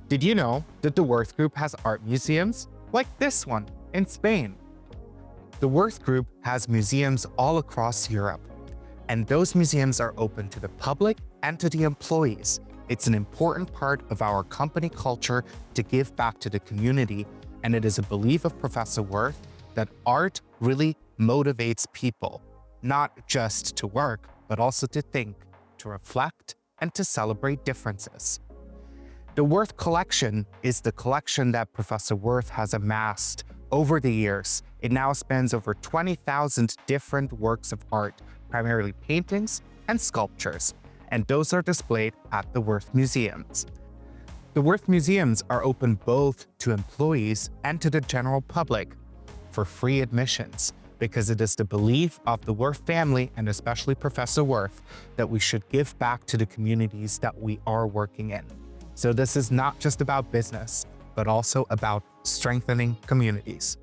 Did you know that the Würth Group has art museums? Like this one in Spain. The Würth Group has museums all across Europe, and those museums are open to the public and to the employees. It's an important part of our company culture to give back to the community, and it is a belief of Professor Würth that art really motivates people, not just to work, but also to think, to reflect, and to celebrate differences. The Würth collection is the collection that Professor Würth has amassed over the years. It now spans over 20,000 different works of art, primarily paintings and sculptures, and those are displayed at the Würth Museums. The Würth Museums are open both to employees and to the general public for free admissions, because it is the belief of the Würth family, and especially Professor Würth, that we should give back to the communities that we are working in. So this is not just about business, but also about strengthening communities.